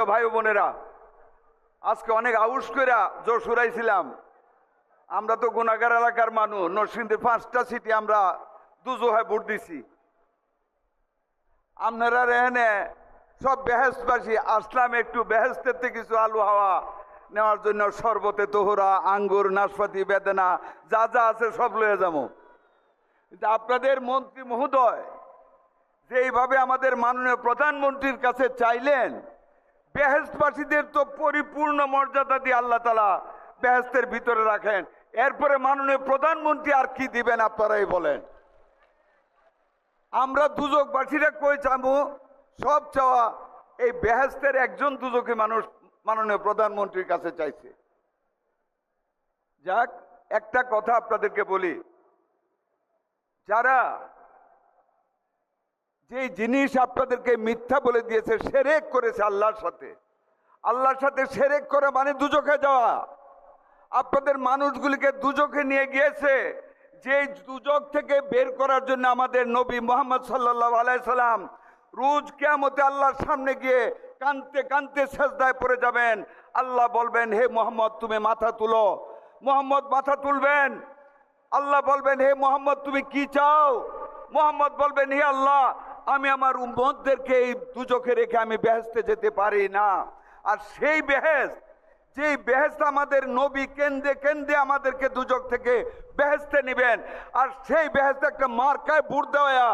ভাই বোনেরা, আজকে অনেক আউস করে জোর শুরাইছিলাম। আমরা তো গুনাগার এলাকার মানুষ, নরসিংদীর 5টা সিটি আমরা দুজোহায় ভোট দিছি। আপনারা এনে সব বেহেশবাসী আসলাম একটু বেহেস্তের থেকে কিছু আলু হাওয়া নেওয়ার জন্য, শরবতে তোহরা, আঙ্গুর, নাশপাতি, বেদানা যা যা আছে সব লয়ে যাবো। কিন্তু আপনাদের মন্ত্রী মহোদয় যেইভাবে আমাদের মাননীয় প্রধানমন্ত্রীর কাছে চাইলেন, বেহেশতবাসীদের তো পরিপূর্ণ মর্যাদা দিয়ে আল্লাহ তাআলা বেহেশতের ভিতরে রাখেন, এরপরে মাননীয় প্রধানমন্ত্রী আর কি দিবেন আপনারাই বলেন। আমরা দুজকবাসীরা কই চাবো, সব চাওয়া এই বেহেশতের একজন দুজকি মানুষ মাননীয় প্রধানমন্ত্রীর কাছে চাইছে। যাক, একটা কথা আপনাদেরকে বলি, যারা যে জিনিস আপনাদেরকে মিথ্যা বলে দিয়েছে, শিরক করেছে আল্লাহর সাথে শিরক করে মানে দুজকে যাওয়া। আপনাদের মানুষগুলিকে দুজকে নিয়ে গিয়েছে, যে দুজক থেকে বের করার জন্য আমাদের নবী মুহাম্মদ সাল্লাল্লাহু আলাইহি সাল্লাম রোজ কিয়ামতে আল্লাহর সামনে গিয়ে কাঁদতে কাঁদতে সেজদায় পড়ে যাবেন। আল্লাহ বলবেন, হে মুহাম্মদ তুমি মাথা তুলো। মুহাম্মদ মাথা তুলবেন, আল্লাহ বলবেন, হে মুহাম্মদ তুমি কি চাও? মুহাম্মদ বলবেন, হে আল্লাহ আমি আমার উম্মতদেরকে এই দুজকে রেখে আমি বেহেশতে যেতে পারি না। আর সেই বেহেশত, যেই বেহেশত আমাদের নবী কেন্দ্রে কেন্দ্রে আমাদেরকে দুজক থেকে বেহেশতে নিবেন, আর সেই বেহেশতে একটা মার্কায় ভোট দেওয়া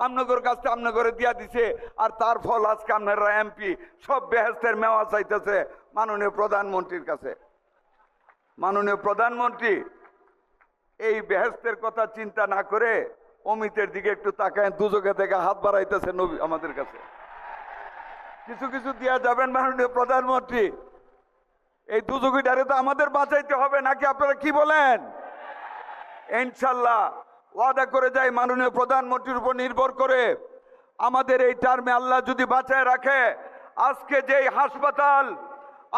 আপনাদের কাছে আপনাদের দিয়া দিছে। আর তার ফল আজকে আপনারা এমপি সব বেহেশতের মেওয়া চাইতেছে মাননীয় প্রধানমন্ত্রীর কাছে। মাননীয় প্রধানমন্ত্রী এই বেহেশতের কথা চিন্তা না করে অমিতের দিকে একটু তাকায়, দুজকে থেকে হাত বাড়াইতেছে নবী আমাদের কাছে। কিছু কিছু দিয়া যাবেন মাননীয় প্রধানমন্ত্রী, এই দুজকিটারে তো আমাদের বাঁচাইতে হবে নাকি, আপনারা কি বলেন? ইনশাল্লাহ ওয়াদা করে যাই মাননীয় প্রধানমন্ত্রীর উপর নির্ভর করে আমাদের এই টার্মে আল্লাহ যদি বাঁচায় রাখে, আজকে যেই হাসপাতাল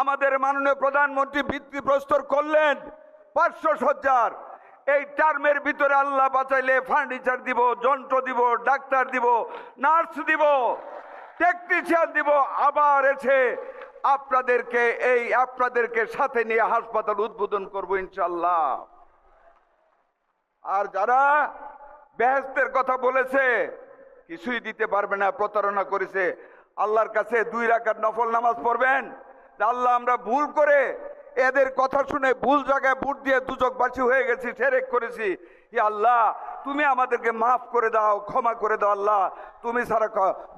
আমাদের মাননীয় প্রধানমন্ত্রী ভিত্তিপ্রস্তর করলেন 500 শয্যার, এই টার্মের ভিতরে আল্লাহ বাঁচাইলে ফার্নিচার দিব, যন্ত্র দিব, ডাক্তার দিব, নার্স দিব, টেকনিশিয়ান দিব, আবার এসে আপনাদেরকে সাথে নিয়ে হাসপাতাল উদ্বোধন করব ইনশাল্লাহ। আর যারা বেহেশতের কথা বলেছে কিছুই দিতে পারবে না, প্রতারণা করেছে, আল্লাহর কাছে 2 রাকাত নফল নামাজ পড়বেন, আল্লাহ আমরা ভুল করে এদের কথা শুনে ভুল জায়গায় ভোট দিয়ে দুজকবাসী হয়ে গেছি, শিরক করেছি, হে আল্লাহ তুমি আমাদেরকে মাফ করে দাও, ক্ষমা করে দাও। আল্লাহ তুমি ছাড়া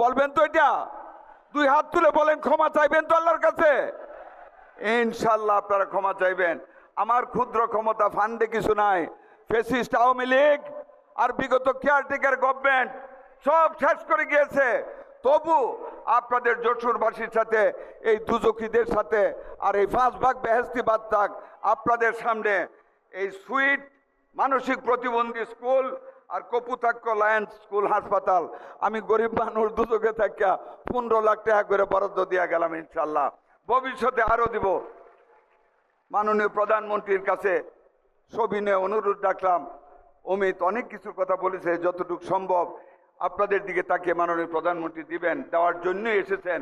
বলবেন তো, এটা 2 হাত তুলে বলেন, ক্ষমা চাইবেন তো আল্লাহর কাছে? ইনশাল্লাহ আপনারা ক্ষমা চাইবেন। আমার ক্ষুদ্র ক্ষমতা ফান্ডে কিছু নাই। ফ্যাসিস্ট আওয়ামী লীগ আর বিগত কেয়ারটেকার গভর্নমেন্ট সব শেষ করে গিয়েছে, তবু আপনাদের যশোরবাসীর সাথে, এই দুজকিদের সাথে, আর এই 5 ভাগ বেহেশতি বাদ থাক, আপনাদের সামনে এই সুইট মানসিক প্রতিবন্ধী স্কুল আর কপুতাক্ষ লায়ন্স স্কুল হাসপাতাল আমি গরিব মানুষ দুজকে থাকিয়া 15 লাখ টাকা করে বরাদ্দ দিয়া গেলাম, ইনশাল্লাহ ভবিষ্যতে আরো দিব। মাননীয় প্রধানমন্ত্রীর কাছে সবিনয়ে অনুরোধ রাখলাম, অমিত অনেক কিছুর কথা বলেছে, যতটুকু সম্ভব আপনাদের দিকে তাকিয়ে মাননীয় প্রধানমন্ত্রী দিবেন, দেওয়ার জন্যই এসেছেন।